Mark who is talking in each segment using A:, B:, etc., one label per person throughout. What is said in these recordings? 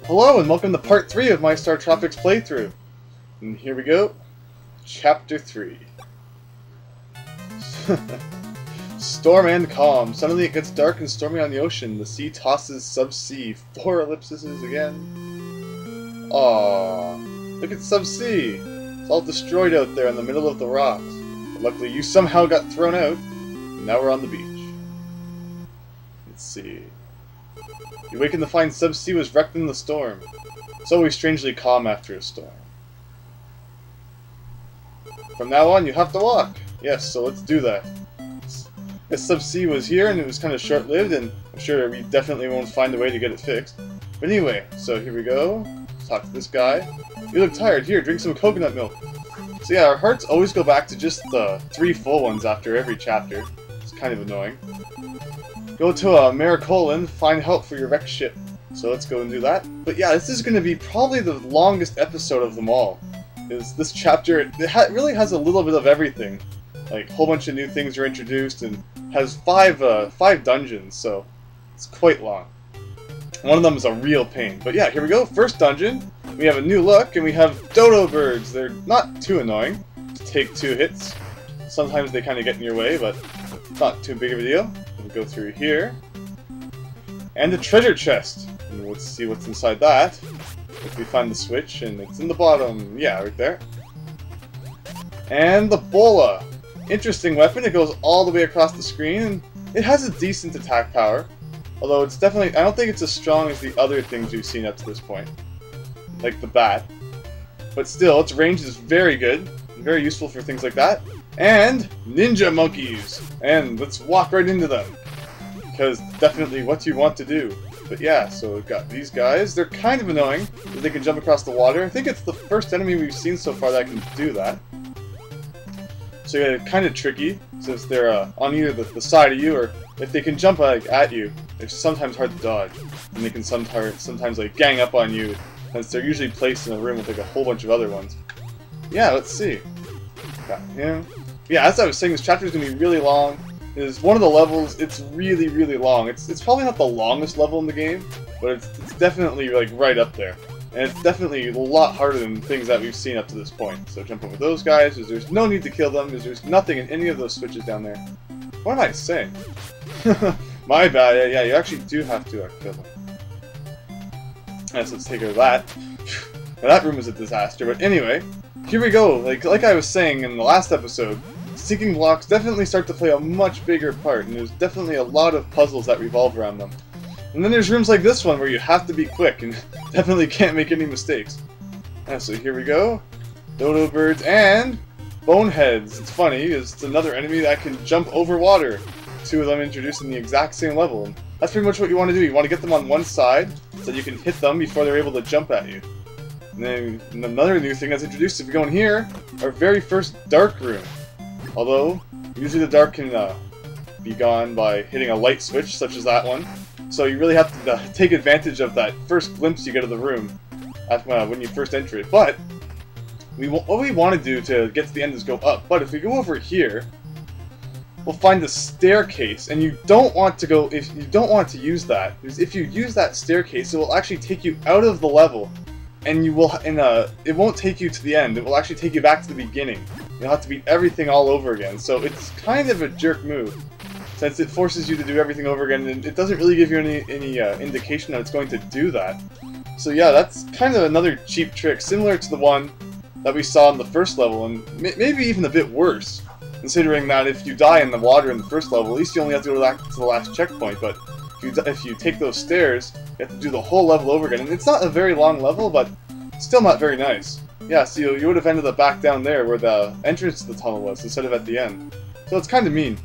A: Hello and welcome to part 3 of my StarTropics playthrough. And here we go. Chapter 3. Storm and calm. Suddenly it gets dark and stormy on the ocean. The sea tosses subsea. 4 ellipses again. Aww. Look at subsea. It's all destroyed out there in the middle of the rocks. But luckily you somehow got thrown out. And now we're on the beach. Let's see. You awaken to find subsea was wrecked in the storm. It's always strangely calm after a storm. From now on, you have to walk. Yes, so let's do that. This subsea was here, and it was kind of short-lived, and I'm sure we definitely won't find a way to get it fixed. But anyway, so here we go. Let's talk to this guy. You look tired. Here, drink some coconut milk. So yeah, our hearts always go back to just the 3 full ones after every chapter. It's kind of annoying. Go to Maricoland, find help for your wrecked ship. So let's go and do that. But yeah, this is going to be probably the longest episode of them all. This chapter, it really has a little bit of everything. Like, a whole bunch of new things are introduced, and has 5 dungeons, so it's quite long. One of them is a real pain. But yeah, here we go. First dungeon. We have a new look, and we have dodo birds. They're not too annoying to take 2 hits. Sometimes they kind of get in your way, but not too big of a deal. We'll go through here. And a treasure chest. And let's see what's inside that. If we find the switch, and it's in the bottom. Yeah, right there. And the bola. Interesting weapon. It goes all the way across the screen, and it has a decent attack power. Although it's definitely, I don't think it's as strong as the other things we've seen up to this point. Like the bat. But still, its range is very good. Very useful for things like that. And ninja monkeys! And let's walk right into them. Because definitely what you want to do. But yeah, so we've got these guys. They're kind of annoying. They can jump across the water. I think it's the first enemy we've seen so far that can do that. So yeah, kind of tricky, since they're on either the side of you, or if they can jump at you, they're sometimes hard to dodge. And they can sometimes like gang up on you, since they're usually placed in a room with like a whole bunch of other ones. Yeah, let's see. Got him. Yeah, as I was saying, this chapter is going to be really long. It is one of the levels, it's really, really long. It's probably not the longest level in the game, but it's definitely like right up there. And it's definitely a lot harder than things that we've seen up to this point. So jump over those guys, because there's no need to kill them, because there's nothing in any of those switches down there. What am I saying? My bad, yeah, you actually do have to kill them. Yes, let's take care of that. Now, that room was a disaster, but anyway, here we go. Like I was saying in the last episode, sinking blocks definitely start to play a much bigger part, and there's definitely a lot of puzzles that revolve around them. And then there's rooms like this one where you have to be quick and definitely can't make any mistakes. Yeah, so here we go. Dodo birds and boneheads. It's funny, because it's another enemy that can jump over water. 2 of them introduced in the exact same level. And that's pretty much what you want to do. You want to get them on one side so you can hit them before they're able to jump at you. And then another new thing that's introduced, if we go in here, our very first dark room. Although, usually the dark can be gone by hitting a light switch, such as that one. So you really have to take advantage of that first glimpse you get of the room when you first enter it. But what we want to do to get to the end is go up. But if we go over here, we'll find the staircase, and you don't want to go. If you don't want to use that, because if you use that staircase, it will actually take you out of the level, and you will. It won't take you to the end. It will actually take you back to the beginning. You'll have to beat everything all over again. So it's kind of a jerk move, since it forces you to do everything over again, and it doesn't really give you any indication that it's going to do that. So yeah, that's kind of another cheap trick, similar to the one that we saw in the first level, and maybe even a bit worse, considering that if you die in the water in the first level, at least you only have to go back to the last checkpoint, but if you take those stairs, you have to do the whole level over again, and it's not a very long level, but still not very nice. Yeah, so you would have ended up back down there where the entrance to the tunnel was, instead of at the end. So it's kind of mean.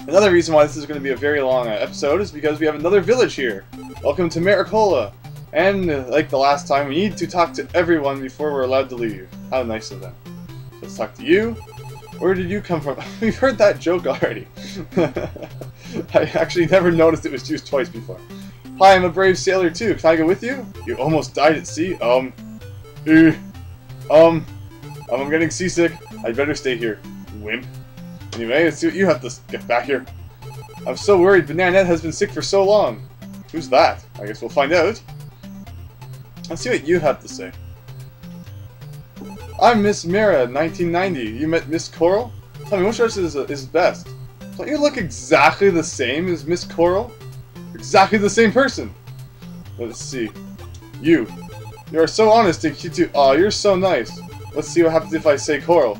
A: Another reason why this is going to be a very long episode is because we have another village here. Welcome to Maricola. And like the last time, we need to talk to everyone before we're allowed to leave. How nice of them. Let's talk to you. Where did you come from? We've heard that joke already. I actually never noticed it was used twice before. Hi, I'm a brave sailor too. Can I go with you? You almost died at sea? I'm getting seasick. I'd better stay here, wimp. Anyway, let's see what you have to get back here. I'm so worried. Bananette has been sick for so long. Who's that? I guess we'll find out. Let's see what you have to say. I'm Miss Mira, 1990. You met Miss Coral? Tell me, which dress is best? Don't you look exactly the same as Miss Coral? Exactly the same person. Let's see. You are so honest and cute too. Aw, you're so nice. Let's see what happens if I say Coral.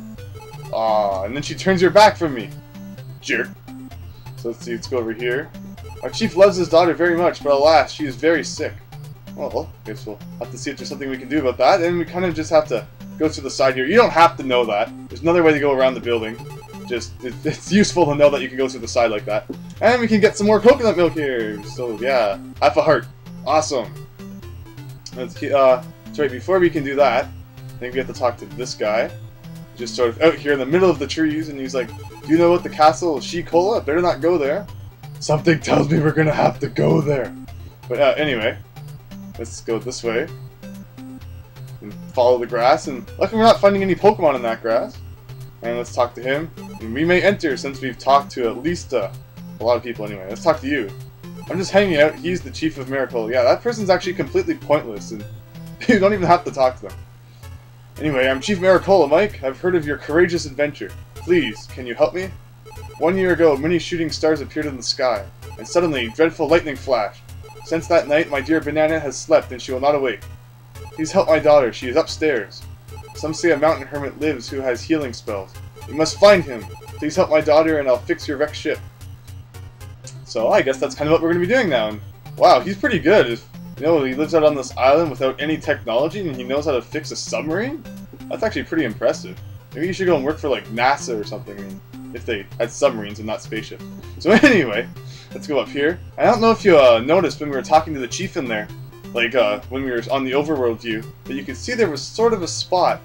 A: Aw, and then she turns her back from me. Jerk. So let's see, let's go over here. Our chief loves his daughter very much, but alas, she is very sick. Well, I guess we'll have to see if there's something we can do about that, and we kind of just have to go to the side here. You don't have to know that. There's another way to go around the building. Just, it's useful to know that you can go through the side like that. And we can get some more coconut milk here. So yeah, half a heart. Awesome. Let's keep, sorry, before we can do that, I think we have to talk to this guy. Just sort of out here in the middle of the trees, and he's like, do you know what the castle of She-Cola? Better not go there. Something tells me we're gonna have to go there. But anyway, let's go this way. And follow the grass, and luckily we're not finding any Pokemon in that grass. And let's talk to him. And we may enter since we've talked to at least a lot of people anyway. Let's talk to you. I'm just hanging out. He's the chief of Miracle. Yeah, that person's actually completely pointless, and you don't even have to talk to them. Anyway, I'm Chief Maricola, Mike. I've heard of your courageous adventure. Please, can you help me? 1 year ago, many shooting stars appeared in the sky, and suddenly, dreadful lightning flashed. Since that night, my dear Banana has slept, and she will not awake. Please help my daughter. She is upstairs. Some say a mountain hermit lives who has healing spells. You must find him. Please help my daughter, and I'll fix your wrecked ship. So I guess that's kind of what we're going to be doing now. And wow, he's pretty good. If, you know, he lives out on this island without any technology, and he knows how to fix a submarine? That's actually pretty impressive. Maybe you should go and work for, like, NASA or something, I mean, if they had submarines and not spaceships. So anyway, let's go up here. I don't know if you noticed when we were talking to the chief in there, like, when we were on the overworld view, but you could see there was sort of a spot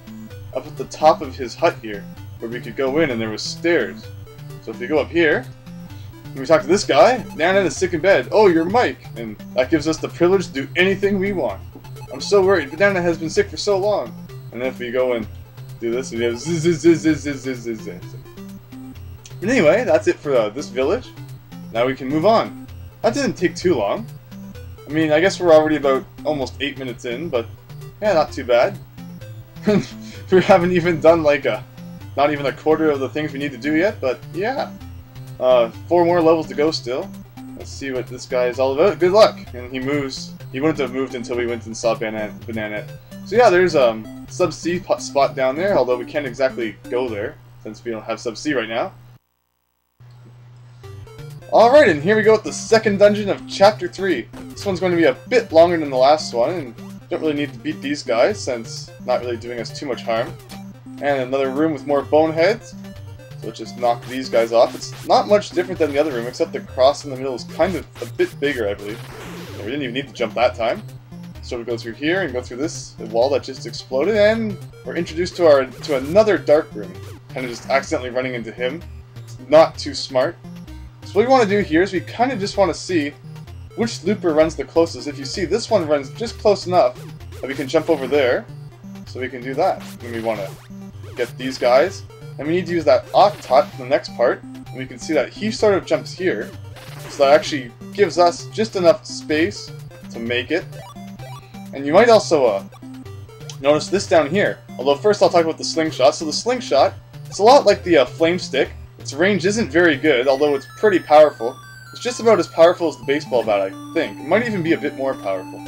A: up at the top of his hut here, where we could go in, and there was stairs. So if we go up here, and we talk to this guy, Nana is sick in bed. Oh, you're Mike, and that gives us the privilege to do anything we want. I'm so worried, Banana has been sick for so long. And then if we go and do this, we have zzz, zzz, zzz, zzz, zzz, zzz, zzz. But anyway, that's it for this village. Now we can move on. That didn't take too long. I mean, I guess we're already about almost 8 minutes in, but yeah, not too bad. We haven't even done like not even a quarter of the things we need to do yet, but yeah. 4 more levels to go still. Let's see what this guy is all about. Good luck! And he moves. He wouldn't have moved until we went and saw Banana. So yeah, there's sub-C spot down there, although we can't exactly go there, since we don't have sub-C right now. Alright, and here we go with the second dungeon of Chapter 3. This one's going to be a bit longer than the last one, and don't really need to beat these guys, since not really doing us too much harm. And another room with more boneheads. So let's just knock these guys off. It's not much different than the other room, except the cross in the middle is kind of a bit bigger, I believe. Yeah, we didn't even need to jump that time. So we go through here and go through this wall that just exploded, and we're introduced to another dark room. Kind of just accidentally running into him. It's not too smart. So what we want to do here is we kind of just want to see which looper runs the closest. If you see this one runs just close enough that we can jump over there, so we can do that. And we want to get these guys. And we need to use that Octot in the next part. And we can see that he sort of jumps here. So that actually gives us just enough space to make it. And you might also notice this down here. Although first I'll talk about the slingshot. So the slingshot, it's a lot like the flame stick. Its range isn't very good, although it's pretty powerful. It's just about as powerful as the baseball bat, I think. It might even be a bit more powerful.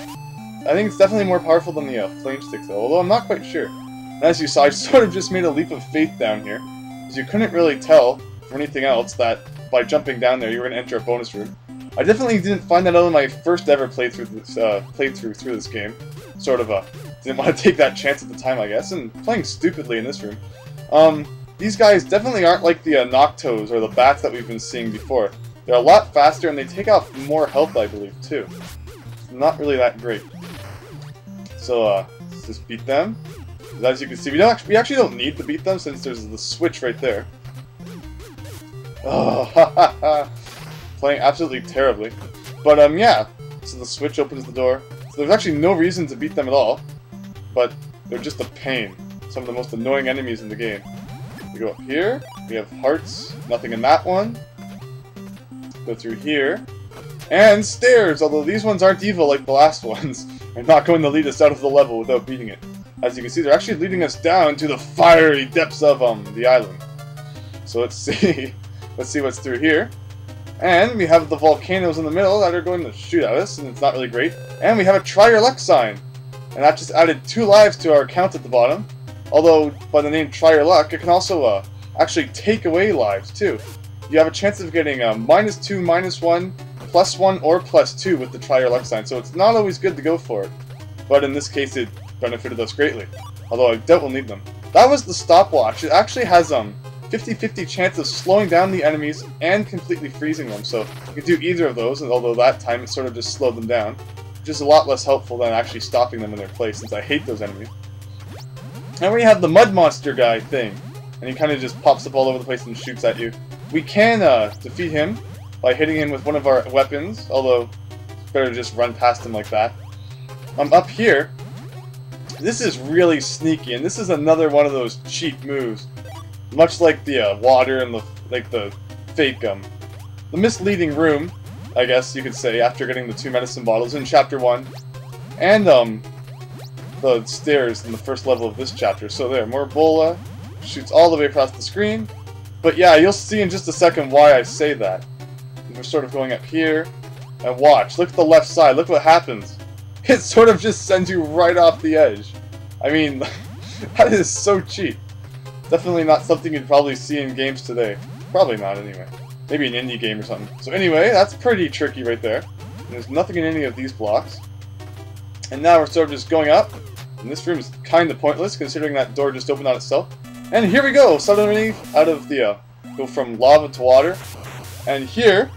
A: I think it's definitely more powerful than the flame stick, though, although I'm not quite sure. And as you saw, I sort of just made a leap of faith down here, because you couldn't really tell from anything else that by jumping down there you were going to enter a bonus room. I definitely didn't find that out in my first ever playthrough through this game. Sort of didn't want to take that chance at the time, I guess, and playing stupidly in this room. These guys definitely aren't like the Noctos or the bats that we've been seeing before. They're a lot faster and they take off more health, I believe, too. Not really that great. So let's just beat them. As you can see, we actually don't need to beat them since there's the switch right there. Oh, ha. Playing absolutely terribly. But yeah, so the switch opens the door. So there's actually no reason to beat them at all, but they're just a pain. Some of the most annoying enemies in the game. We go up here, we have hearts, nothing in that one. Go through here, And stairs, although these ones aren't evil like the last ones. They're not going to lead us out of the level without beating it. As you can see, they're actually leading us down to the fiery depths of the island. So let's see. Let's see what's through here. And we have the volcanoes in the middle that are going to shoot at us, and it's not really great. And we have a try your luck sign. And that just added 2 lives to our count at the bottom. Although, by the name try your luck, it can also actually take away lives too. You have a chance of getting -2, -1, +1, or +2 with the try your luck sign, so it's not always good to go for it. But in this case, it benefited us greatly. Although I doubt we'll need them. That was the stopwatch. It actually has 50-50 chance of slowing down the enemies and completely freezing them, so you can do either of those, and although that time it sort of just slowed them down, which is a lot less helpful than actually stopping them in their place, since I hate those enemies. And we have the mud monster guy thing, and he kind of just pops up all over the place and shoots at you. We can defeat him by hitting him with one of our weapons, although it's better to just run past him like that. Up here, this is really sneaky, and this is another one of those cheap moves. Much like the water and the fake the misleading room, I guess you could say, after getting the 2 medicine bottles in Chapter 1, and the stairs in the first level of this chapter. So there, more Ebola, shoots all the way across the screen. But yeah, you'll see in just a second why I say that. We're sort of going up here, and watch, look at the left side, look what happens. It sort of just sends you right off the edge. I mean, that is so cheap. Definitely not something you'd probably see in games today. Probably not, anyway. Maybe an indie game or something. So anyway, that's pretty tricky right there. And there's nothing in any of these blocks. And now we're sort of just going up. And this room is kind of pointless, considering that door just opened on itself. And here we go! Suddenly, out of the, go from lava to water. And here,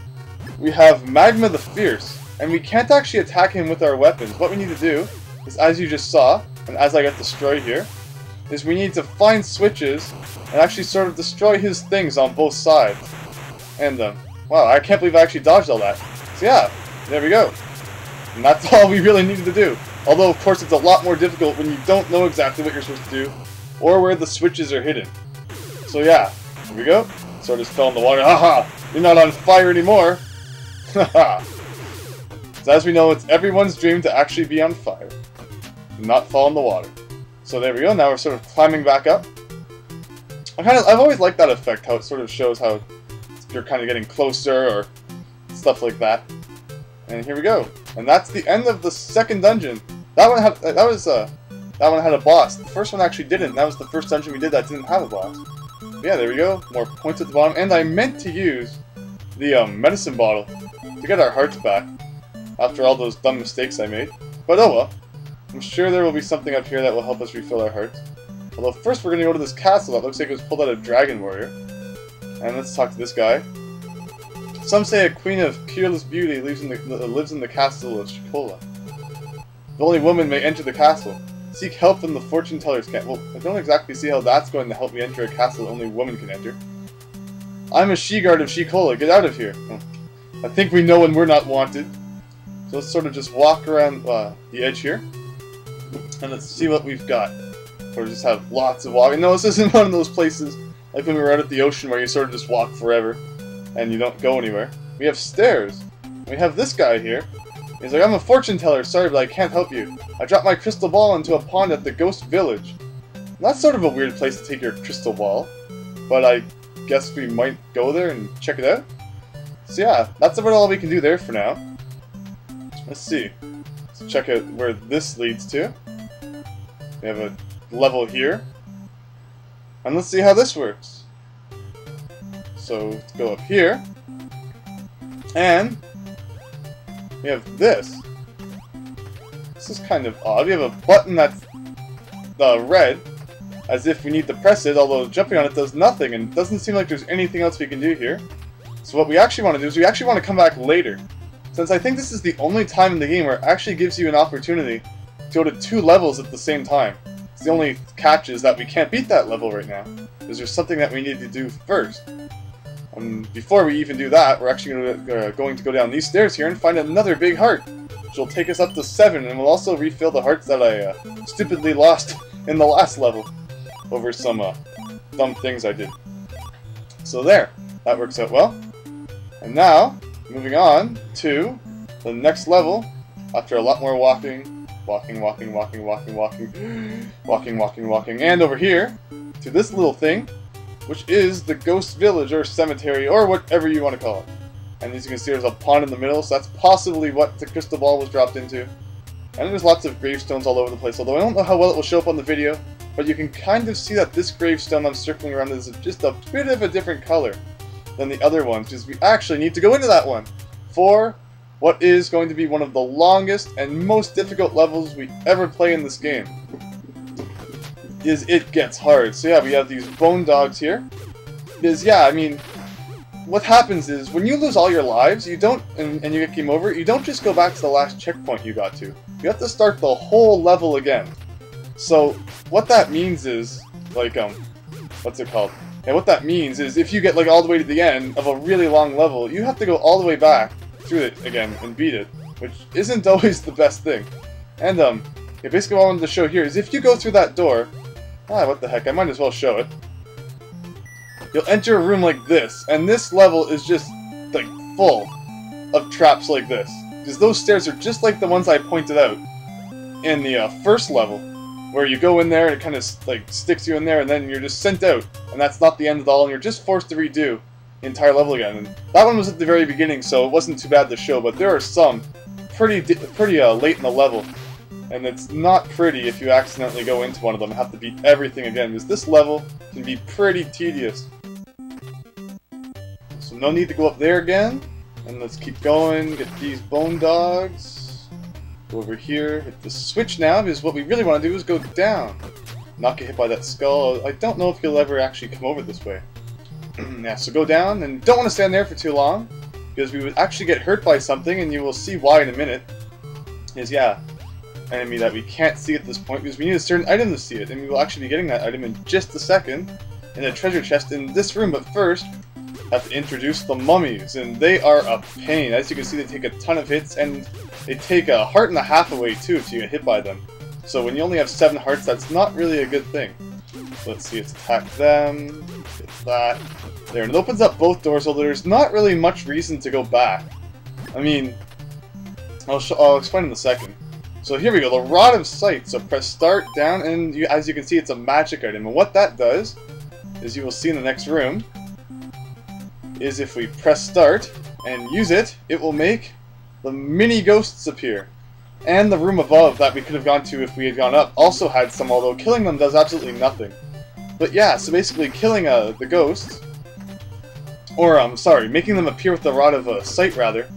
A: we have Magma the Fierce. And we can't actually attack him with our weapons. What we need to do is, as you just saw, and as I got destroyed here, is we need to find switches and actually sort of destroy his things on both sides. And, wow, I can't believe I actually dodged all that. So yeah, there we go. And that's all we really needed to do. Although, of course, it's a lot more difficult when you don't know exactly what you're supposed to do, or where the switches are hidden. So yeah, here we go. Sort of just fell in the water. Haha! You're not on fire anymore! Haha! So as we know, it's everyone's dream to actually be on fire. And not fall in the water. So there we go, now we're sort of climbing back up. I've always liked that effect, how it sort of shows how you're kind of getting closer, or stuff like that. And here we go. And that's the end of the second dungeon. That one had a boss. The first one actually didn't. That was the first dungeon we did that didn't have a boss. But yeah, there we go. More points at the bottom. And I meant to use the medicine bottle to get our hearts back after all those dumb mistakes I made. But oh well. I'm sure there will be something up here that will help us refill our hearts. Although first we're going to go to this castle that looks like it was pulled out of Dragon Warrior. And let's talk to this guy. Some say a queen of peerless beauty lives in the castle of Shikola. The only woman may enter the castle. Seek help from the fortune tellers camp. Well, I don't exactly see how that's going to help me enter a castle only women can enter. I'm a she-guard of Shikola. Get out of here. I think we know when we're not wanted. So let's sort of just walk around the edge here. And let's see what we've got. Or just have lots of walking. No, this isn't one of those places like when we were out at the ocean where you sort of just walk forever and you don't go anywhere. We have stairs. We have this guy here. He's like, I'm a fortune teller, sorry, but I can't help you. I dropped my crystal ball into a pond at the ghost village. That's sort of a weird place to take your crystal ball, but I guess we might go there and check it out. So yeah, that's about all we can do there for now. Let's see. Let's check out where this leads to. We have a level here. And let's see how this works. So, let's go up here. And we have this. This is kind of odd. We have a button that's red, as if we need to press it, although jumping on it does nothing, and it doesn't seem like there's anything else we can do here. So what we actually want to do is we actually want to come back later. Since I think this is the only time in the game where it actually gives you an opportunity to go to 2 levels at the same time. It's the only catch is that we can't beat that level right now, because there's something that we need to do first. Before we even do that, we're actually going to go down these stairs here and find another big heart, which will take us up to 7, and we'll also refill the hearts that I stupidly lost in the last level over some dumb things I did. So there, that works out well. And now, moving on to the next level, after a lot more walking, and over here, to this little thing, which is the Ghost Village, or Cemetery, or whatever you want to call it. And as you can see, there's a pond in the middle, so that's possibly what the crystal ball was dropped into. And there's lots of gravestones all over the place, although I don't know how well it will show up on the video, but you can kind of see that this gravestone I'm circling around is just a bit of a different color than the other ones, because we actually need to go into that one for what is going to be one of the longest and most difficult levels we ever play in this game. It gets hard. So yeah, we have these bone dogs here. I mean, what happens is, when you lose all your lives, you don't, and you get game over, you don't just go back to the last checkpoint you got to. You have to start the whole level again. So, what that means is, like, what's it called? And what that means is, if you get, like, all the way to the end of a really long level, you have to go all the way back through it again and beat it, which isn't always the best thing. And, yeah, basically what I wanted to show here is, if you go through that door, what the heck, I might as well show it. You'll enter a room like this, and this level is just, like, full of traps like this. Because those stairs are just like the ones I pointed out in the first level, where you go in there and it kind of, like, sticks you in there, and then you're just sent out, and that's not the end of it all, and you're just forced to redo the entire level again. And that one was at the very beginning, so it wasn't too bad to show, but there are some pretty late in the level. And it's not pretty if you accidentally go into one of them and have to beat everything again, because this level can be pretty tedious. So no need to go up there again, and let's keep going, get these bone dogs. Go over here, hit the switch now, because what we really want to do is go down. Not get hit by that skull. I don't know if you'll ever actually come over this way. Yeah, so go down, and don't want to stand there for too long, because we would actually get hurt by something, and you will see why in a minute. Yeah, enemy that we can't see at this point, because we need a certain item to see it, and we will actually be getting that item in just a second in a treasure chest in this room. But first, I have to introduce the mummies, and they are a pain. As you can see, they take a ton of hits, and they take a heart and a half away too if you get hit by them. So when you only have 7 hearts, that's not really a good thing. So let's see, let's attack them, get that, there, and it opens up both doors, although there's not really much reason to go back. I mean, I'll explain in a second. So here we go, the Rod of Sight. So press start, down, and as you can see, it's a magic item. And what that does, as you will see in the next room, is if we press start and use it, it will make the mini ghosts appear. And the room above that we could have gone to if we had gone up also had some, although killing them does absolutely nothing. But yeah, so basically killing the ghosts, or sorry, making them appear with the Rod of Sight rather,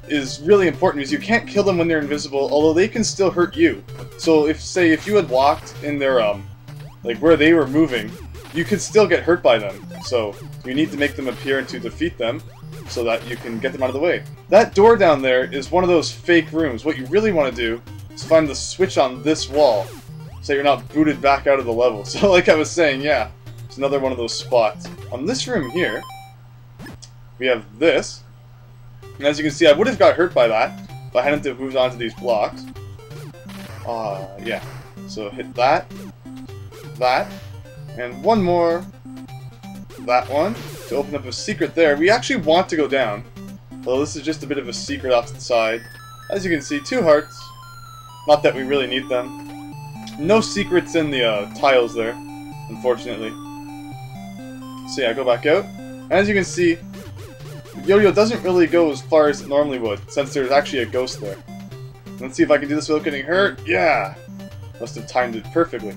A: is really important, because you can't kill them when they're invisible, although they can still hurt you. So if you had walked in their like where they were moving, you could still get hurt by them. So you need to make them appear and to defeat them so that you can get them out of the way. That door down there is one of those fake rooms. What you really want to do is find the switch on this wall so you're not booted back out of the level. So like I was saying, yeah, it's another one of those spots. On this room here, we have this. And as you can see, I would have got hurt by that if I hadn't moved on to these blocks. Yeah. So hit that, and one more, that one, to open up a secret there. We actually want to go down, although this is just a bit of a secret off to the side. As you can see, 2 hearts. Not that we really need them. No secrets in the tiles there, unfortunately. So yeah, go back out. And as you can see, Yo-Yo doesn't really go as far as it normally would, since there's actually a ghost there. Let's see if I can do this without getting hurt. Yeah! Must have timed it perfectly.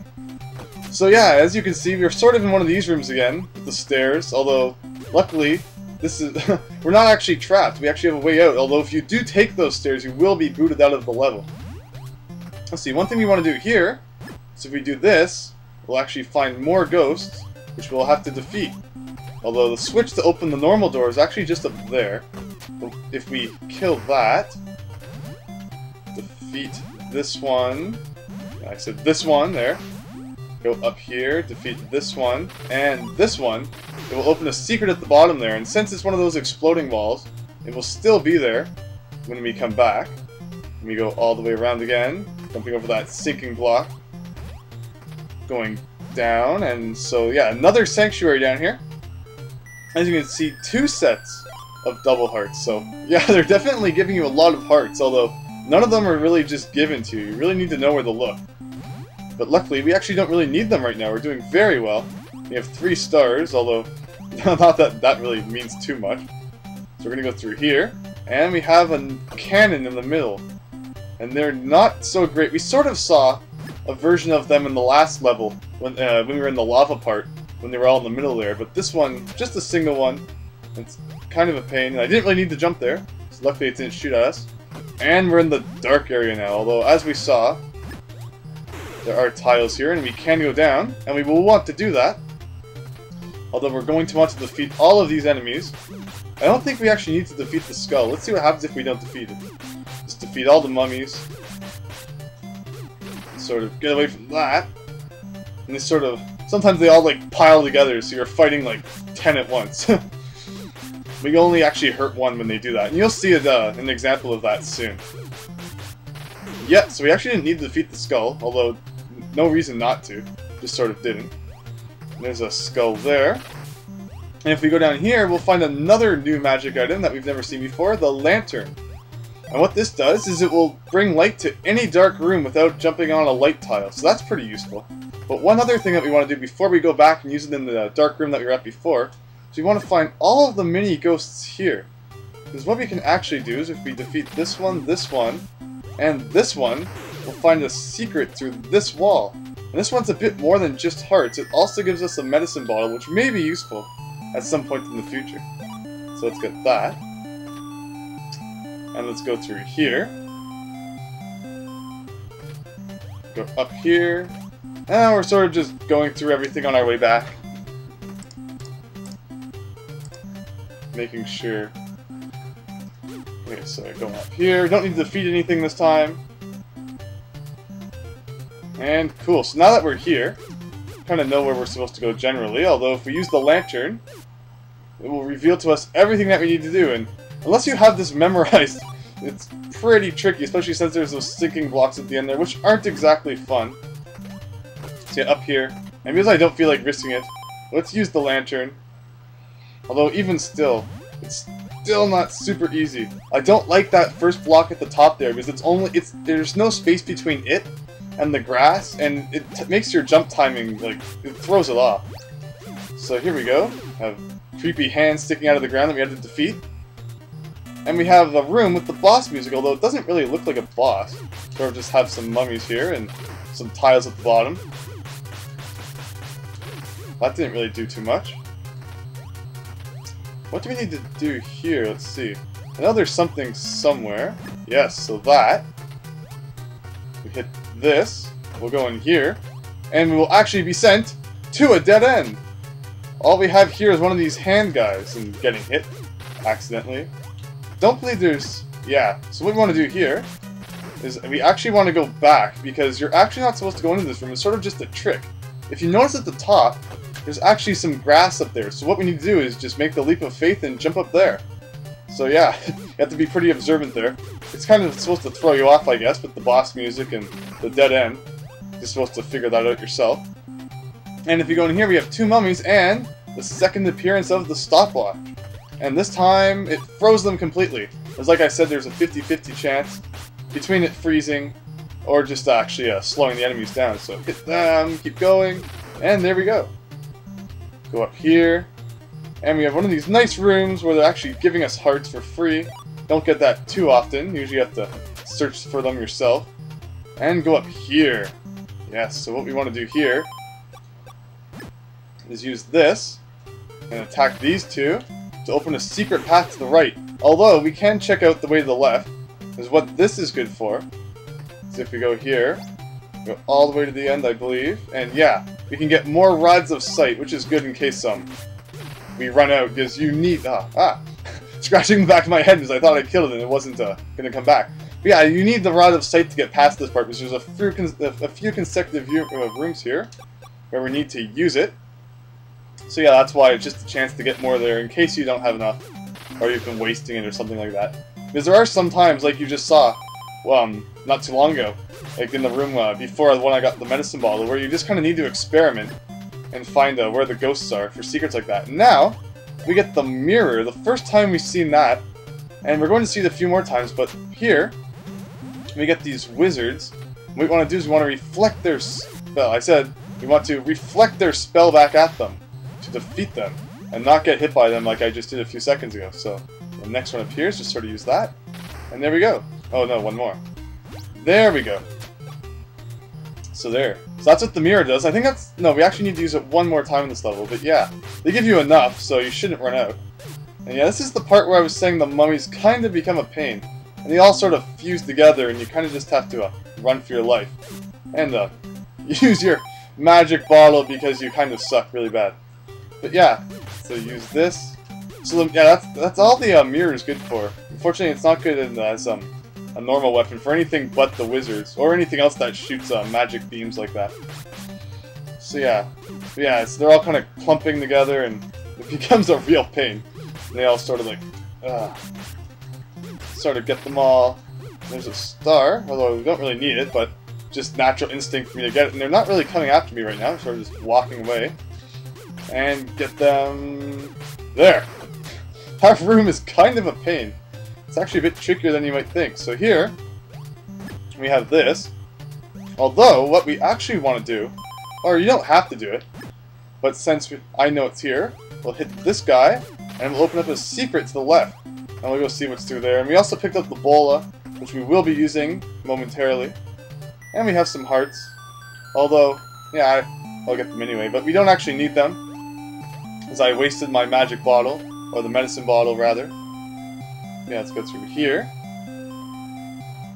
A: So yeah, as you can see, we're sort of in one of these rooms again, with the stairs, although, luckily, this is we're not actually trapped. We actually have a way out, although if you do take those stairs, you will be booted out of the level. Let's see, one thing we want to do here, is if we do this, we'll actually find more ghosts, which we'll have to defeat. Although the switch to open the normal door is actually just up there. If we kill that, defeat this one, I said this one, there, go up here, defeat this one, and this one, it will open a secret at the bottom there, and since it's one of those exploding walls, it will still be there when we come back. And we go all the way around again, jumping over that sinking block, going down, and so yeah, another sanctuary down here. As you can see, 2 sets of double hearts. So yeah, they're definitely giving you a lot of hearts, although none of them are really just given to you. You really need to know where to look. But luckily, we actually don't really need them right now. We're doing very well. We have 3 stars, although not that that really means too much. So we're going to go through here, and we have a cannon in the middle. And they're not so great. We sort of saw a version of them in the last level, when we were in the lava part, when they were all in the middle there. But this one, just a single one, it's kind of a pain. And I didn't really need to jump there, so luckily it didn't shoot at us. And we're in the dark area now, although as we saw, there are tiles here, and we can go down, and we will want to do that. Although we're going to want to defeat all of these enemies. I don't think we actually need to defeat the skull. Let's see what happens if we don't defeat it. Just defeat all the mummies. Sort of get away from that. And they sort of... Sometimes they all like pile together, so you're fighting like 10 at once. We only actually hurt one when they do that. And you'll see an example of that soon. Yeah, so we actually didn't need to defeat the skull, although no reason not to. Just sort of didn't. And there's a skull there. And if we go down here, we'll find another new magic item that we've never seen before, the lantern. And what this does is it will bring light to any dark room without jumping on a light tile, so that's pretty useful. But one other thing that we want to do before we go back and use it in the dark room that we were at before, is we want to find all of the mini ghosts here. Because what we can actually do is if we defeat this one, and this one, we'll find a secret through this wall. And this one's a bit more than just hearts, it also gives us a medicine bottle, which may be useful at some point in the future. So let's get that. And let's go through here. Go up here. And we're sort of just going through everything on our way back. Making sure. Okay, so going up here. Don't need to defeat anything this time. And cool, so now that we're here, kind of know where we're supposed to go generally, although if we use the lantern, it will reveal to us everything that we need to do, and unless you have this memorized, it's pretty tricky, especially since there's those sinking blocks at the end there, which aren't exactly fun. So yeah, up here, and because I don't feel like risking it, let's use the lantern. Although even still, it's still not super easy. I don't like that first block at the top there, because there's no space between it and the grass, and it makes your jump timing, like, it throws it off. So here we go. Have creepy hands sticking out of the ground that we had to defeat. And we have a room with the boss music, although it doesn't really look like a boss. Sort of just have some mummies here and some tiles at the bottom. That didn't really do too much. What do we need to do here? Let's see. I know there's something somewhere. Yes, so that. We hit this. We'll go in here. And we will actually be sent to a dead end. All we have here is one of these hand guys and getting hit accidentally. Don't believe there's... Yeah, so what we want to do here is we actually want to go back because you're actually not supposed to go into this room. It's sort of just a trick. If you notice at the top, there's actually some grass up there. So what we need to do is just make the leap of faith and jump up there. So yeah, you have to be pretty observant there. It's kind of supposed to throw you off, I guess, with the boss music and the dead end. You're supposed to figure that out yourself. And if you go in here, we have 2 mummies and the second appearance of the stopwatch. And this time, it froze them completely. As like I said, there's a 50-50 chance between it freezing or just actually slowing the enemies down. So hit them, keep going, and there we go. Go up here, and we have one of these nice rooms where they're actually giving us hearts for free. Don't get that too often. Usually you have to search for them yourself. And go up here. Yes, so what we want to do here is use this and attack these 2 to open a secret path to the right. Although, we can check out the way to the left, is what this is good for. So if we go here, go all the way to the end, I believe, and yeah, we can get more rods of sight, which is good in case we run out, because you need... scratching the back of my head because I thought I killed it and it wasn't going to come back. But yeah, you need the rod of sight to get past this part, because there's a few consecutive rooms here where we need to use it. So yeah, that's why it's just a chance to get more there in case you don't have enough, or you've been wasting it or something like that. Because there are some times, like you just saw, not too long ago, like in the room before when I got the medicine bottle, where you just kind of need to experiment and find where the ghosts are for secrets like that. And now, we get the mirror. The first time we've seen that, and we're going to see it a few more times, but here, we get these wizards. What we want to do is we want to reflect their spell. I said we want to reflect their spell back at them to defeat them and not get hit by them like I just did a few seconds ago. So the next one appears, just sort of use that, and there we go. Oh no, one more. There we go. So there. So that's what the mirror does. I think that's... No, we actually need to use it one more time in this level, but yeah. They give you enough, so you shouldn't run out. And yeah, this is the part where I was saying the mummies kind of become a pain. And they all sort of fuse together, and you kind of just have to run for your life. And use your magic bottle because you kind of suck really bad. But yeah, so use this. So yeah, that's all the mirror is good for. Unfortunately, it's not good in as a normal weapon for anything but the wizards, or anything else that shoots magic beams like that. So yeah, so they're all kind of clumping together, and it becomes a real pain. And they all sort of like, sort of get them all. There's a star, although we don't really need it, but just natural instinct for me to get it. And they're not really coming after me right now, sort of just walking away. And get them there. Our room is kind of a pain. It's actually a bit trickier than you might think. So here, we have this. Although, what we actually want to do, or you don't have to do it, but since I know it's here, we'll hit this guy, and we'll open up a secret to the left. And we'll go see what's through there. And we also picked up the bola, which we will be using momentarily. And we have some hearts. Although, yeah, I'll get them anyway, but we don't actually need them, as I wasted my magic bottle, or the medicine bottle rather. Yeah, let's go through here.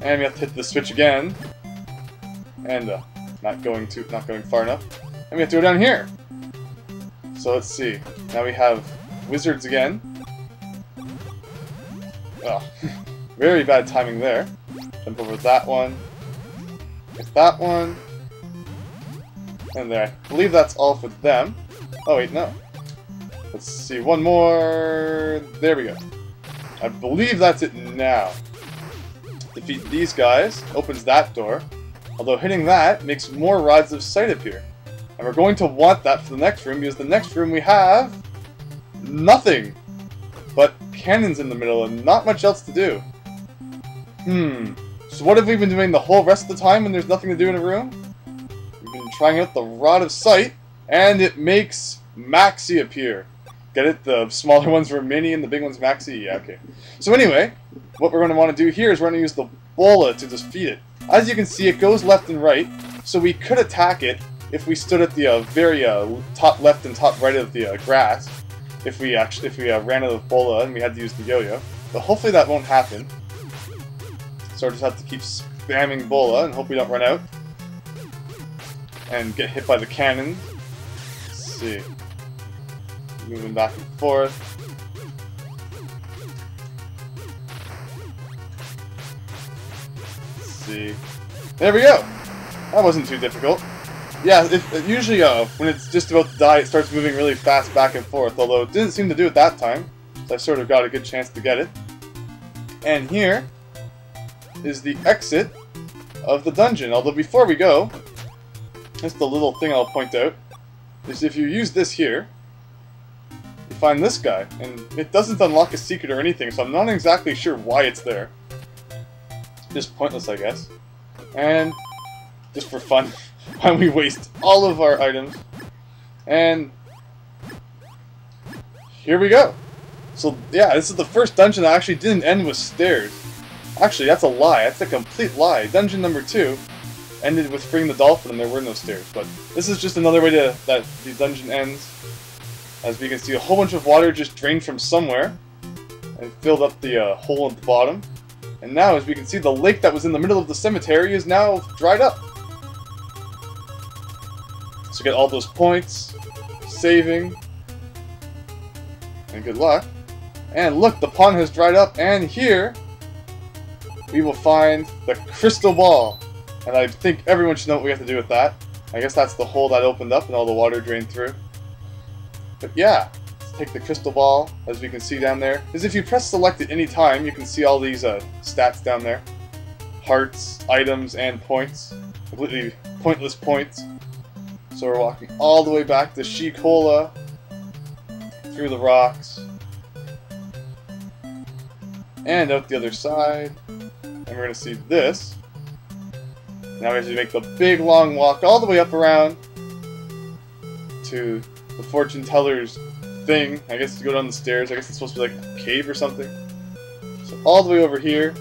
A: And we have to hit the switch again. And not going far enough. And we have to go down here. So let's see. Now we have wizards again. Oh, very bad timing there. Jump over that one. Get that one. And there. I believe that's all for them. Oh wait, no. Let's see, one more. There we go. I believe that's it now. Defeat these guys, opens that door. Although hitting that makes more rods of sight appear. And we're going to want that for the next room, because the next room we have nothing but cannons in the middle and not much else to do. So what have we been doing the whole rest of the time when there's nothing to do in a room? We've been trying out the Rod of Sight, and it makes Maxi appear. Get it? The smaller ones were Mini and the big ones Maxi? Yeah, okay. So anyway, what we're going to want to do here is we're going to use the bola to defeat it. As you can see, it goes left and right, so we could attack it if we stood at the very top left and top right of the grass. If we ran out of bola and we had to use the yo-yo. But hopefully that won't happen. So I just have to keep spamming bola and hope we don't run out. And get hit by the cannon. Let's see. Moving back and forth. Let's see. There we go! That wasn't too difficult. Yeah, usually when it's just about to die, it starts moving really fast back and forth, although it didn't seem to do it that time, so I sort of got a good chance to get it. And here is the exit of the dungeon, although before we go, just a little thing I'll point out, is if you use this here, you find this guy, and it doesn't unlock a secret or anything, so I'm not exactly sure why it's there. Just pointless, I guess. And just for fun, why we waste all of our items. And here we go. So yeah, this is the first dungeon that actually didn't end with stairs. Actually, that's a lie. That's a complete lie. Dungeon number 2 ended with freeing the dolphin and there were no stairs. But this is just another way that the dungeon ends. As we can see, a whole bunch of water just drained from somewhere and filled up the hole at the bottom. And now, as we can see, the lake that was in the middle of the cemetery is now dried up. So get all those points, saving, and good luck. And look, the pond has dried up, and here we will find the crystal ball. And I think everyone should know what we have to do with that. I guess that's the hole that opened up and all the water drained through. But yeah, let's take the crystal ball, as we can see down there. Because if you press select at any time, you can see all these stats down there. Hearts, items, and points. Completely pointless points. So we're walking all the way back to She-Cola through the rocks, and out the other side. And we're going to see this. Now we have to make the big long walk all the way up around to the fortune teller's thing. I guess to go down the stairs. I guess it's supposed to be like a cave or something. So all the way over here.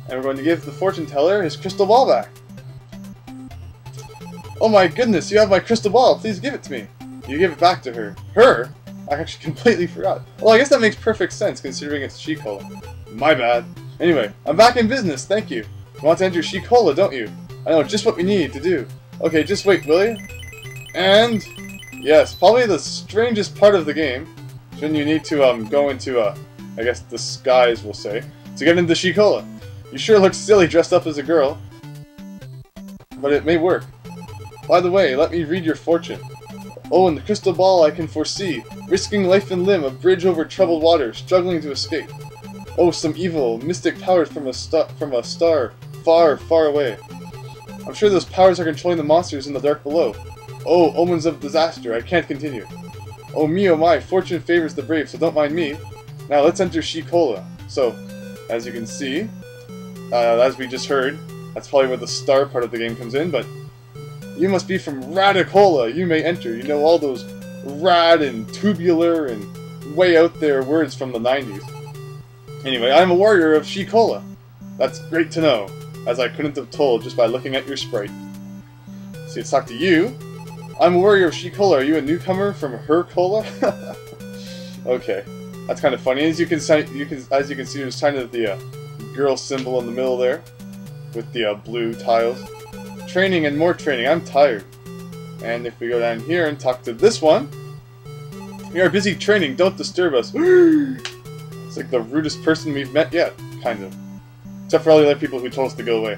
A: And we're going to give the fortune teller his crystal ball back. Oh my goodness, you have my crystal ball. Please give it to me. You give it back to her. Her? I actually completely forgot. Well, I guess that makes perfect sense considering it's She-Cola. My bad. Anyway, I'm back in business, thank you. You want to enter She-Cola, don't you? I know just what we need to do. Okay, just wait, will you? And yes, probably the strangest part of the game. Shouldn't you need to go into I guess disguise, we'll say, to get into She-Cola. You sure look silly dressed up as a girl, but it may work. By the way, let me read your fortune. Oh, in the crystal ball I can foresee, risking life and limb, a bridge over troubled water, struggling to escape. Oh, some evil, mystic powers from a star far, far away. I'm sure those powers are controlling the monsters in the dark below. Oh, omens of disaster, I can't continue. Oh me, oh my, fortune favors the brave, so don't mind me. Now let's enter She-Cola. So, as you can see, as we just heard, that's probably where the star part of the game comes in, but you must be from Radicola. You may enter. You know all those rad and tubular and way out there words from the 90s. Anyway, I'm a warrior of She-Cola. That's great to know, as I couldn't have told just by looking at your sprite. So let's talk to you. I'm a warrior of She-Cola. Are you a newcomer from Her Cola? Okay, that's kind of funny. As you can see, there's kind of the girl symbol in the middle there, with the blue tiles. Training and more training. I'm tired. And if we go down here and talk to this one, we are busy training. Don't disturb us. It's like the rudest person we've met yet, kind of. Except for all the other people who told us to go away.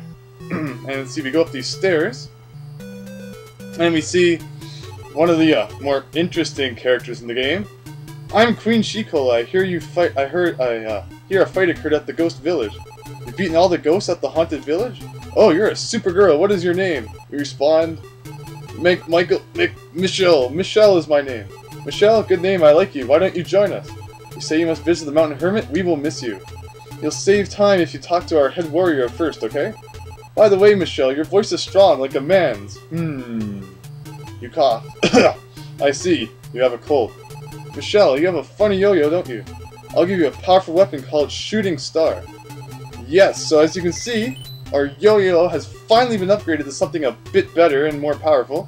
A: And see, we go up these stairs, and we see one of the more interesting characters in the game. I'm Queen She-Cola. I hear you fight. I hear a fight occurred at the ghost village. You've beaten all the ghosts at the haunted village? Oh, you're a super girl. What is your name? You respond, Michelle. Michelle is my name. Michelle, good name. I like you. Why don't you join us? You say you must visit the mountain hermit? We will miss you. You'll save time if you talk to our head warrior first, okay? By the way, Michelle, your voice is strong, like a man's. You cough. I see. You have a cold. Michelle, you have a funny yo-yo, don't you? I'll give you a powerful weapon called Shooting Star. Yes, so as you can see, our yo-yo has finally been upgraded to something a bit better and more powerful.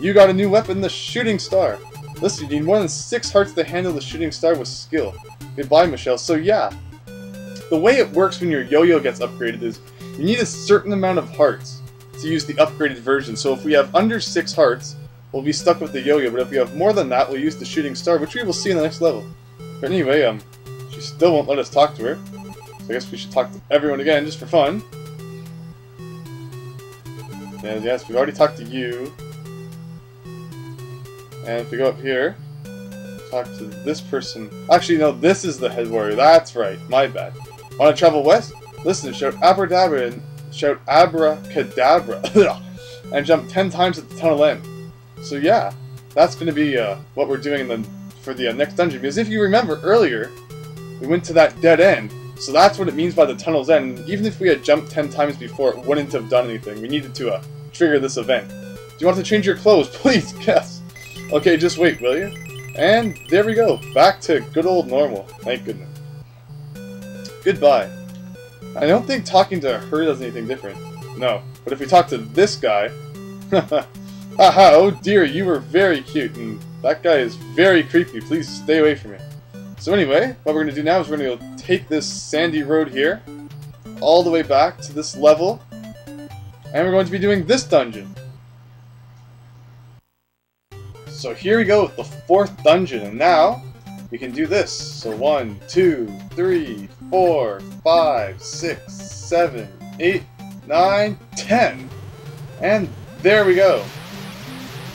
A: You got a new weapon, the Shooting Star. Listen, you need more than 6 hearts to handle the Shooting Star with skill. Goodbye, Michelle. So yeah, the way it works when your yo-yo gets upgraded is you need a certain amount of hearts to use the upgraded version. So if we have under 6 hearts, we'll be stuck with the yo-yo, but if we have more than that, we'll use the Shooting Star, which we will see in the next level. But anyway, she still won't let us talk to her. So I guess we should talk to everyone again, just for fun. And yes, we've already talked to you. And if we go up here, talk to this person. Actually, no, this is the head warrior. That's right, my bad. Want to travel west? Listen, shout abracadabra and shout abracadabra and jump 10 times at the tunnel end. So yeah, that's going to be what we're doing for the next dungeon. Because if you remember earlier, we went to that dead end. So that's what it means by the tunnel's end. Even if we had jumped 10 times before, it wouldn't have done anything. We needed to trigger this event. Do you want to change your clothes? Please, yes. Okay, just wait, will you? And there we go. Back to good old normal. Thank goodness. Goodbye. I don't think talking to her does anything different. No. But if we talk to this guy... Haha, oh dear, you were very cute, and that guy is very creepy. Please stay away from me. So anyway, what we're going to do now is we're going to go take this sandy road here, all the way back to this level, and we're going to be doing this dungeon. So here we go with the 4th dungeon, and now we can do this. So 1, 2, 3, 4, 5, 6, 7, 8, 9, 10. And there we go.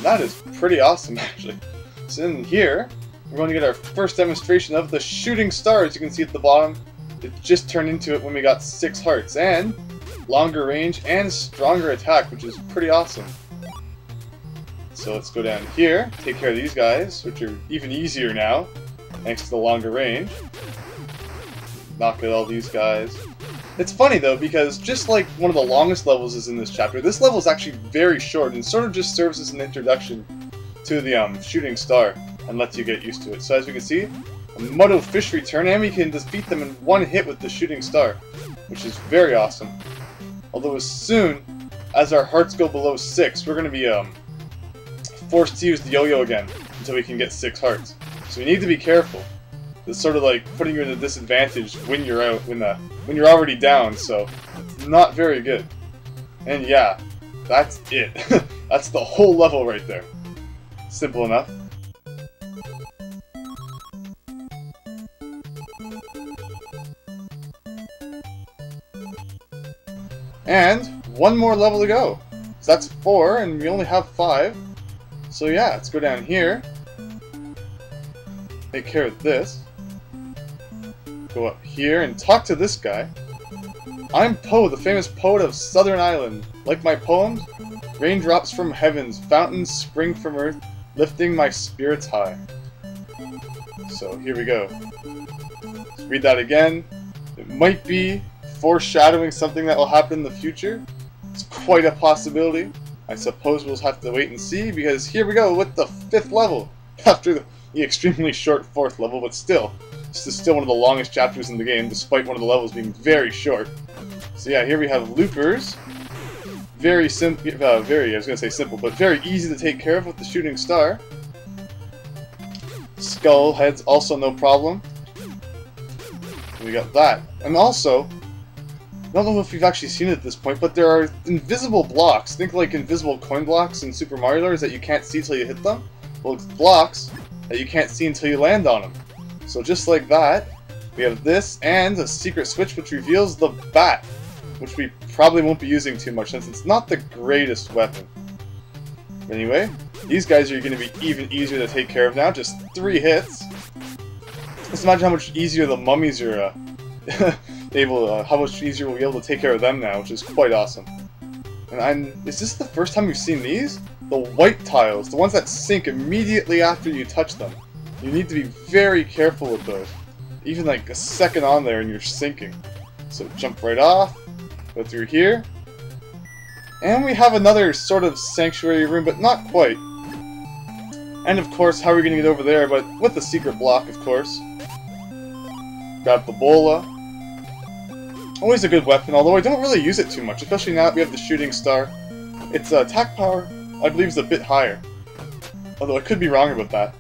A: That is pretty awesome, actually. So in here, we're going to get our first demonstration of the Shooting Star. As you can see at the bottom, it just turned into it when we got 6 hearts, and longer range and stronger attack, which is pretty awesome. So let's go down here, take care of these guys, which are even easier now, thanks to the longer range. Knock out all these guys. It's funny though, because just like one of the longest levels is in this chapter, this level is actually very short and sort of just serves as an introduction to the shooting star and lets you get used to it. So as we can see, a Muddo fish return, and we can defeat them in one hit with the shooting star, which is very awesome. Although as soon as our hearts go below 6, we're going to be forced to use the yo-yo again until we can get 6 hearts. So we need to be careful. It's sort of like putting you at a disadvantage when you're out, when you're already down. So it's not very good. And yeah, that's it. That's the whole level right there. Simple enough. And one more level to go. So that's 4, and we only have 5. So yeah, let's go down here. Take care of this. Go up here and talk to this guy. I'm Poe, the famous poet of Southern Island. Like my poems, raindrops from heavens, fountains spring from earth, lifting my spirits high. So here we go. Let's read that again. It might be foreshadowing something that will happen in the future. It's quite a possibility. I suppose we'll have to wait and see, because here we go with the 5th level, after the extremely short 4th level, but still, this is still one of the longest chapters in the game, despite one of the levels being very short. So yeah, here we have loopers. Very simple, I was gonna say simple, but very easy to take care of with the shooting star. Skull heads, also no problem. We got that. And also, I don't know if you've actually seen it at this point, but there are invisible blocks. Think like invisible coin blocks in Super Mario Bros. That you can't see till you hit them. Well, it's blocks that you can't see until you land on them. So just like that, we have this and a secret switch which reveals the bat, which we probably won't be using too much since it's not the greatest weapon. Anyway, these guys are going to be even easier to take care of now, just 3 hits. Just imagine how much easier the mummies are how much easier we'll be able to take care of them now, which is quite awesome. And is this the first time we've seen these? The white tiles, the ones that sink immediately after you touch them. You need to be very careful with those. Even like a second on there and you're sinking. So jump right off, go through here. And we have another sort of sanctuary room, but not quite. And of course, how are we going to get over there? But with the secret block, of course. Grab the bola. Always a good weapon, although I don't really use it too much, especially now that we have the shooting star. Its attack power, I believe, is a bit higher. Although I could be wrong about that.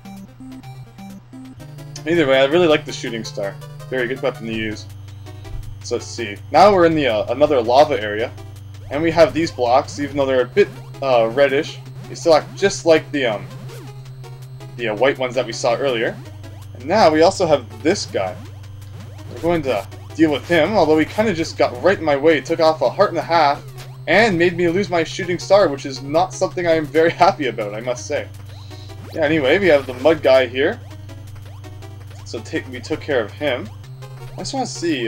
A: Either way, I really like the shooting star. Very good weapon to use. So let's see. Now we're in the another lava area, and we have these blocks. Even though they're a bit reddish, they still act just like the white ones that we saw earlier. And now we also have this guy. We're going to deal with him, although he kind of just got right in my way, took off a heart and a half, and made me lose my shooting star, which is not something I am very happy about, I must say. Yeah, anyway, we have the mud guy here. So we took care of him. I just want to see,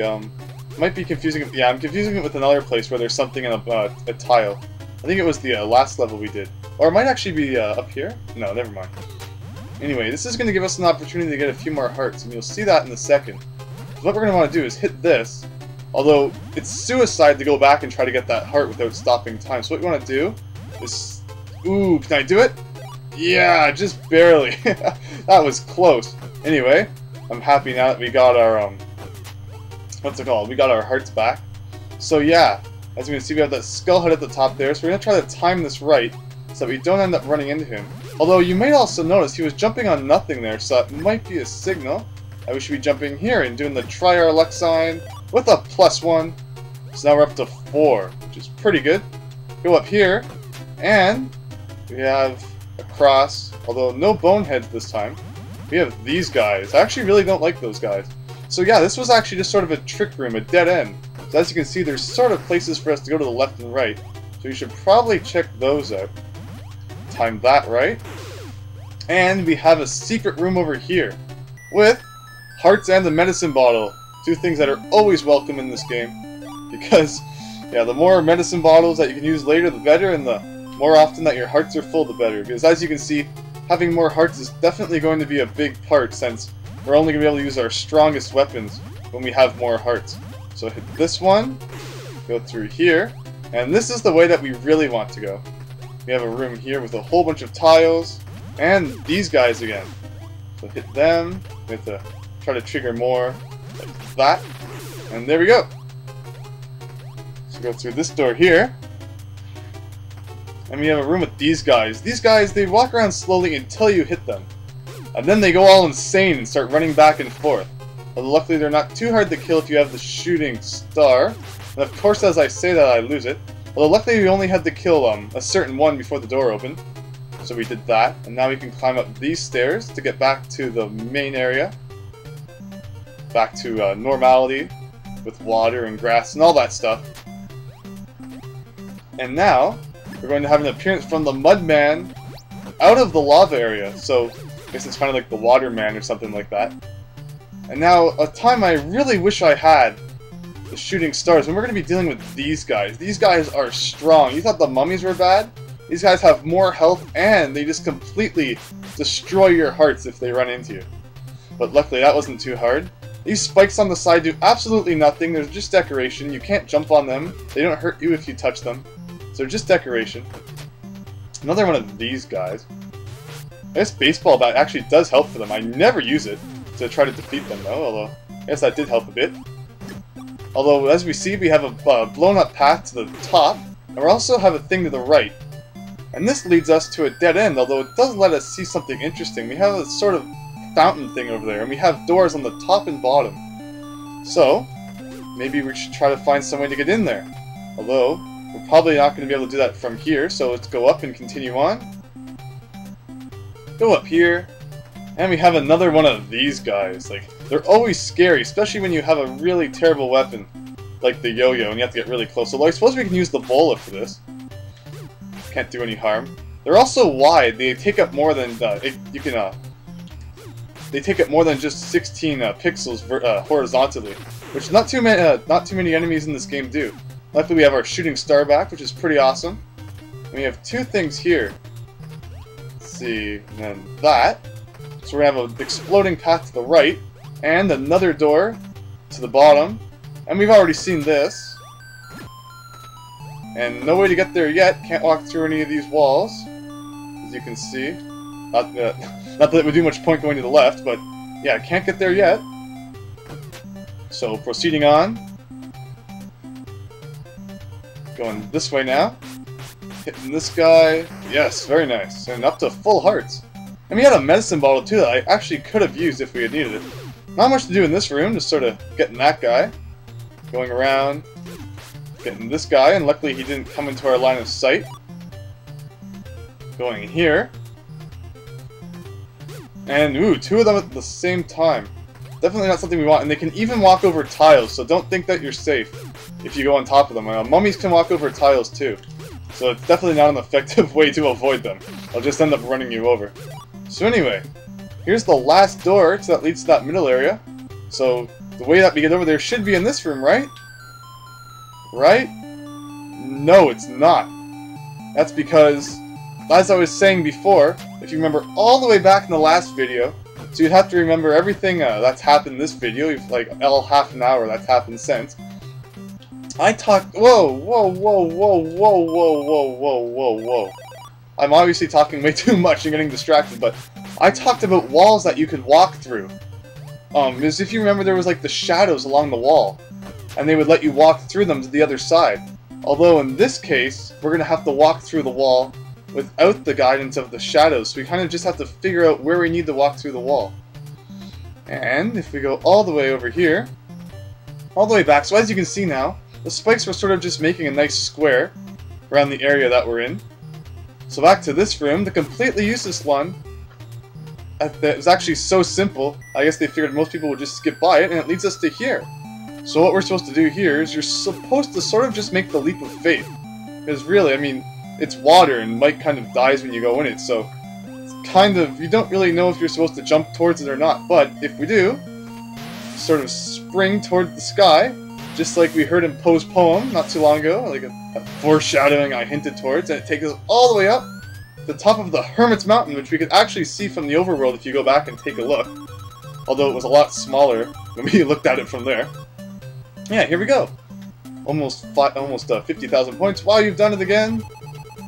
A: might be confusing it. Yeah, I'm confusing it with another place where there's something in a tile. I think it was the last level we did. Or it might actually be up here? No, never mind. Anyway, this is going to give us an opportunity to get a few more hearts, and you'll see that in a second. What we're going to want to do is hit this, although it's suicide to go back and try to get that heart without stopping time. So what you want to do is... Ooh, can I do it? Yeah, just barely. That was close. Anyway, I'm happy now that we got our, what's it called? We got our hearts back. So yeah, as you can see, we have that skull head at the top there, so we're going to try to time this right so that we don't end up running into him. Although you might also notice he was jumping on nothing there, so that might be a signal that we should be jumping here and doing the try our luck sign with a +1. So now we're up to 4, which is pretty good. Go up here, and we have a cross, although no boneheads this time. We have these guys. I actually really don't like those guys. So yeah, this was actually just sort of a trick room, a dead end. So as you can see, there's sort of places for us to go to the left and right. So you should probably check those out. Time that right. And we have a secret room over here with hearts and the medicine bottle. 2 things that are always welcome in this game. Because, yeah, the more medicine bottles that you can use later, the better, and the more often that your hearts are full, the better. Because as you can see, having more hearts is definitely going to be a big part, since we're only going to be able to use our strongest weapons when we have more hearts. So hit this one, go through here, and this is the way that we really want to go. We have a room here with a whole bunch of tiles, and these guys again. So hit them, we have to try to trigger more, like that, and there we go. So go through this door here, and we have a room with these guys. These guys, they walk around slowly until you hit them. And then they go all insane and start running back and forth. But luckily they're not too hard to kill if you have the shooting star. And of course as I say that I lose it. Although luckily we only had to kill a certain one before the door opened. So we did that. And now we can climb up these stairs to get back to the main area. Back to normality with water and grass and all that stuff. And now we're going to have an appearance from the Mudman out of the lava area. So I guess it's kind of like the Water Man or something like that. And now, a time I really wish I had the shooting stars, when we're going to be dealing with these guys. These guys are strong. You thought the mummies were bad? These guys have more health, and they just completely destroy your hearts if they run into you. But luckily, that wasn't too hard. These spikes on the side do absolutely nothing. They're just decoration. You can't jump on them. They don't hurt you if you touch them. So they're just decoration. Another one of these guys. I guess baseball bat actually does help for them. I never use it to try to defeat them though, although I guess that did help a bit. Although as we see, we have a blown up path to the top, and we also have a thing to the right. And this leads us to a dead end, although it does let us see something interesting. We have a sort of fountain thing over there, and we have doors on the top and bottom. So, maybe we should try to find some way to get in there. Although, we're probably not going to be able to do that from here, so let's go up and continue on. Go up here, and we have another one of these guys. Like, they're always scary, especially when you have a really terrible weapon, like the yo-yo, and you have to get really close. Although I suppose we can use the bola for this. Can't do any harm. They're also wide. They take up more than they take up more than just 16 pixels horizontally, which not too many enemies in this game do. Luckily, we have our shooting star back, which is pretty awesome. And we have two things here. See, and then that. So we're gonna have an exploding path to the right, and another door to the bottom. And we've already seen this. And no way to get there yet. Can't walk through any of these walls, as you can see. Not that it would do much point going to the left, but yeah, can't get there yet. So proceeding on. Going this way now. Hitting this guy. Yes, very nice. And up to full hearts. And we had a medicine bottle too that I actually could have used if we had needed it. Not much to do in this room, just sort of getting that guy. Going around. Getting this guy, and luckily he didn't come into our line of sight. Going here. And ooh, two of them at the same time. Definitely not something we want. And they can even walk over tiles, so don't think that you're safe if you go on top of them. Mummies can walk over tiles too. So it's definitely not an effective way to avoid them. They'll just end up running you over. So anyway, here's the last door that leads to that middle area. So the way that we get over there should be in this room, right? Right? No, it's not. That's because, as I was saying before, if you remember all the way back in the last video, so you'd have to remember everything that's happened in this video, like all half an hour that's happened since. I talked. Whoa, whoa, whoa, whoa, whoa, whoa, whoa, whoa, whoa, whoa. I'm obviously talking way too much and getting distracted, but I talked about walls that you could walk through. Because if you remember, there was like the shadows along the wall, and they would let you walk through them to the other side. Although in this case, we're going to have to walk through the wall without the guidance of the shadows, so we kind of just have to figure out where we need to walk through the wall. And if we go all the way over here, all the way back, so as you can see now, the spikes were sort of just making a nice square around the area that we're in. So back to this room, the completely useless one. It was actually so simple, I guess they figured most people would just skip by it, and it leads us to here. So what we're supposed to do here is you're supposed to sort of just make the leap of faith. Because really, I mean, it's water and Mike kind of dies when you go in it, so it's kind of, you don't really know if you're supposed to jump towards it or not. But if we do, sort of spring towards the sky, just like we heard in Poe's poem not too long ago, like a foreshadowing I hinted towards, and it takes us all the way up to the top of the Hermits Mountain, which we could actually see from the overworld if you go back and take a look. Although it was a lot smaller when we looked at it from there. Yeah, here we go. Almost 50,000 points. Wow, you've done it again!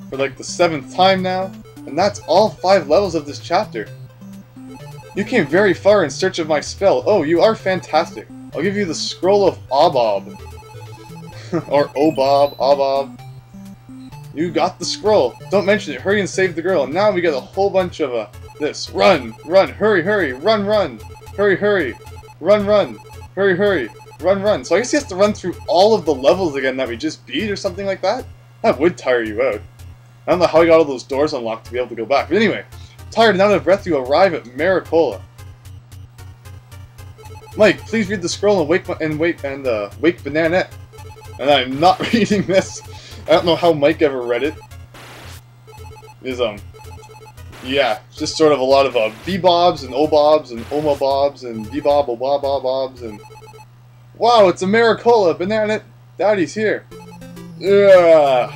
A: For like the 7th time now. And that's all 5 levels of this chapter. You came very far in search of my spell. Oh, you are fantastic. I'll give you the Scroll of Obob. Or Obob, Obob. You got the scroll. Don't mention it. Hurry and save the girl. And now we get a whole bunch of this. Run! Run! Hurry! Hurry! Run! Run! Hurry! Hurry! Run! Run! Hurry! Hurry! Run! Run! So I guess he has to run through all of the levels again that we just beat or something like that? That would tire you out. I don't know how he got all those doors unlocked to be able to go back. But anyway, tired and out of breath, you arrive at Maricola. Mike, please read the scroll and wake Bananette. And I'm not reading this. I don't know how Mike ever read it. Yeah, just sort of a lot of bebobs and obobs and omabobs and bebob obabobobs and wow, it's a Maricola. Bananette, Daddy's here. Yeah.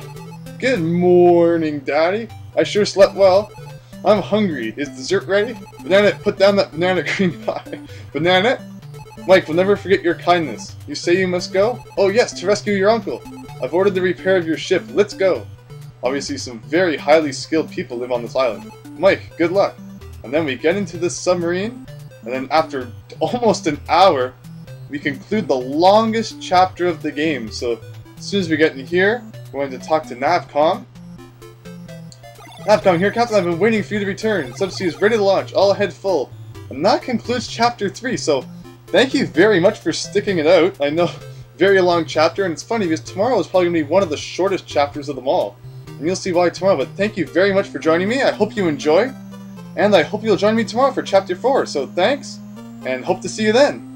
A: Good morning, Daddy. I sure slept well. I'm hungry. Is dessert ready? Bananette, put down that banana cream pie. Bananette? Mike, we'll never forget your kindness. You say you must go? Oh yes, to rescue your uncle. I've ordered the repair of your ship. Let's go. Obviously some very highly skilled people live on this island. Mike, good luck. And then we get into this submarine, and then after almost an hour, we conclude the longest chapter of the game. So as soon as we get in here, we're going to talk to Navcom. Navcom, here, Captain. I've been waiting for you to return. Subsea is ready to launch. All ahead full. And that concludes Chapter 3. So thank you very much for sticking it out. I know, very long chapter, and it's funny because tomorrow is probably going to be one of the shortest chapters of them all. And you'll see why tomorrow, but thank you very much for joining me. I hope you enjoy, and I hope you'll join me tomorrow for Chapter 4. So thanks, and hope to see you then.